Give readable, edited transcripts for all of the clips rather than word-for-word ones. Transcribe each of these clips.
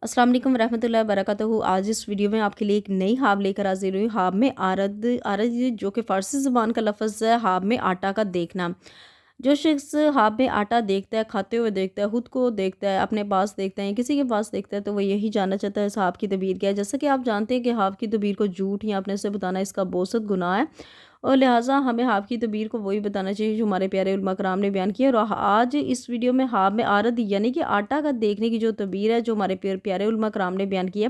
अस्सलाम वालेकुम रहमतुल्लाहि व बरकातहू। आज इस वीडियो में आपके लिए एक नई हाब लेकर हाजिर हुई। हाब में आरद आरद जो कि फ़ारसी ज़ुबान का लफ्ज़ है। हाब में आटा का देखना। जो शख्स हाब में आटा देखता है, खाते हुए देखता है, खुद को देखता है, अपने पास देखता है, किसी के पास देखता है, तो वो यही जानना चाहता है इस हाब की तदबीर क्या है। जैसा कि आप जानते हैं कि हाब की तदबीर को झूठ या अपने से बताना इसका बहुत गुनाह है, और लिहाजा हमें हाब की तदबीर को वही बताना चाहिए जो हमारे प्यारे उलमा कराम ने बयान किया। और आज इस वीडियो में हाब में आरद यानी कि आटा का देखने की जो तदबीर है, जो हमारे प्यारे उलमा कराम ने बयान किया,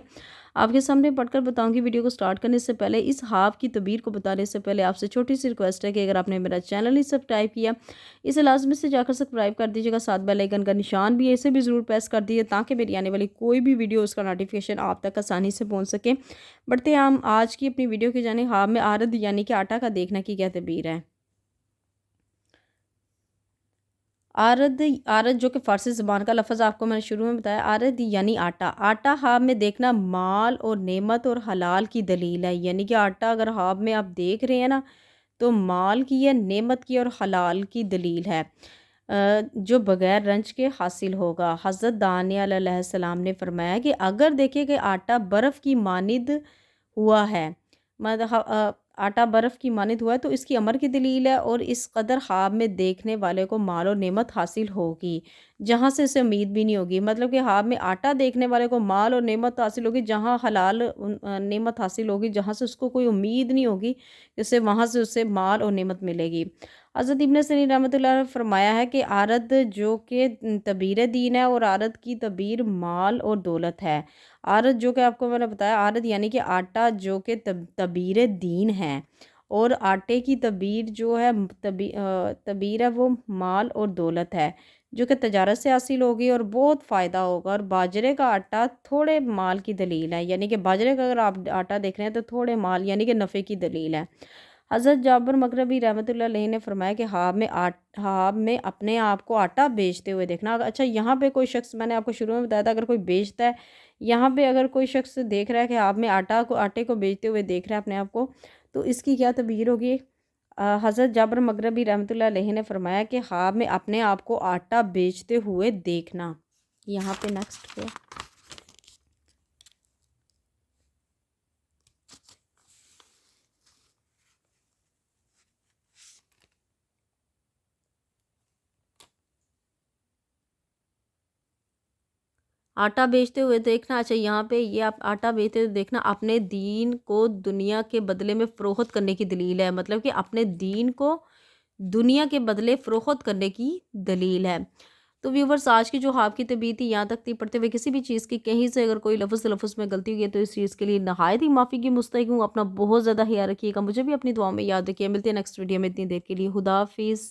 आपके सामने पढ़कर बताऊंगी। वीडियो को स्टार्ट करने से पहले, इस हाब की तदबीर को बताने से पहले आपसे छोटी सी रिक्वेस्ट है कि अगर आपने मेरा चैनल नहीं सब्सक्राइब किया, इसे लाजमी से जाकर सब्सक्राइब कर दीजिएगा। साथ बेल आइकन का निशान भी है, इसे भी ज़रूर प्रेस कर दीजिए ताकि मेरी आने वाली कोई भी वीडियो उसका नोटिफिकेशन आप तक आसानी से पहुंच सके। बढ़ते हैं हम आज की अपनी वीडियो की जाने। हाब में आरद यानी कि आटा का देखना की क्या तदबीर है। आरद आरद जो कि फ़ारसी ज़बान का लफ्ज़ आपको मैंने शुरू में बताया। आरद यानी आटा। आटा हाब में देखना माल और नेमत और हलाल की दलील है। यानी कि आटा अगर हाब में आप देख रहे हैं ना, तो माल की है, नेमत की और हलाल की दलील है, जो बग़ैर रंज के हासिल होगा। हज़रत दानियल अलैहिस्सलाम ने फरमाया कि अगर देखें कि आटा बर्फ़ की मानिद हुआ है, आटा बर्फ़ की मानिद हुआ है, तो इसकी अमर की दलील है, और इस कदर ख्वाब में देखने वाले को माल और नेमत हासिल होगी जहाँ से उसे उम्मीद भी नहीं होगी। मतलब कि ख्वाब में आटा देखने वाले को माल और नेमत हासिल होगी, जहाँ हलाल नेमत हासिल होगी, जहाँ से उसको कोई उम्मीद नहीं होगी कि उसे वहाँ से उसे माल और नेमत मिलेगी। हज़रत इब्न सीरीन रहमतुल्लाह अलैह ने फरमाया है कि आरद जो कि तबीर दीन है, और आरद की तबीर माल और दौलत है। आरद जो कि आपको मैंने बताया, आरद यानी कि आटा जो कि तबीर दीन है, और आटे की तबीर जो है तबीर है वो माल और दौलत है, जो कि तजारत से हासिल होगी और बहुत फ़ायदा होगा। और बाजरे का आटा थोड़े माल की दलील है, यानी कि बाजरे का अगर आप आटा देख रहे हैं तो थोड़े माल यानी कि नफ़े की दलील है। हज़रत जाबर मग़रिबी रहमतुल्लाह अलैहि ने फरमाया कि हाब में अपने आप को आटा बेचते हुए देखना। अच्छा, यहाँ पे कोई शख्स, मैंने आपको शुरू में बताया था, अगर कोई बेचता है, यहाँ पे अगर कोई शख्स देख रहा है कि हाब में आटे को बेचते हुए देख रहा है अपने आप को, तो इसकी क्या तबीर होगी। हज़रत जाबर मग़रिबी रहमतुल्लाह अलैहि ने फरमाया कि हाब में अपने आप को आटा बेचते हुए देखना। यहाँ पे नेक्स्ट पे आटा बेचते हुए देखना। अच्छा, यहाँ पे ये आप आटा बेचते हुए देखना अपने दीन को दुनिया के बदले में फ़रोख्त करने की दलील है। मतलब कि अपने दीन को दुनिया के बदले फ़रोख्त करने की दलील है। तो व्यूवर्स, आज की जो आपकी तबीयत थी यहाँ तक थी। पढ़ते हुए किसी भी चीज़ की कहीं से अगर कोई लफ्ज़ तलफ़्फ़ुज़ में गलती हुई है तो इस चीज़ के लिए नहायत ही माफ़ी की मुस्तहिक़ हूँ। अपना बहुत ज़्यादा ख़याल रखिएगा, मुझे भी अपनी दुआओं में याद रखिए। मिलते हैं नेक्स्ट वीडियो में, इतनी देर के लिए खुदा हाफ़िज़।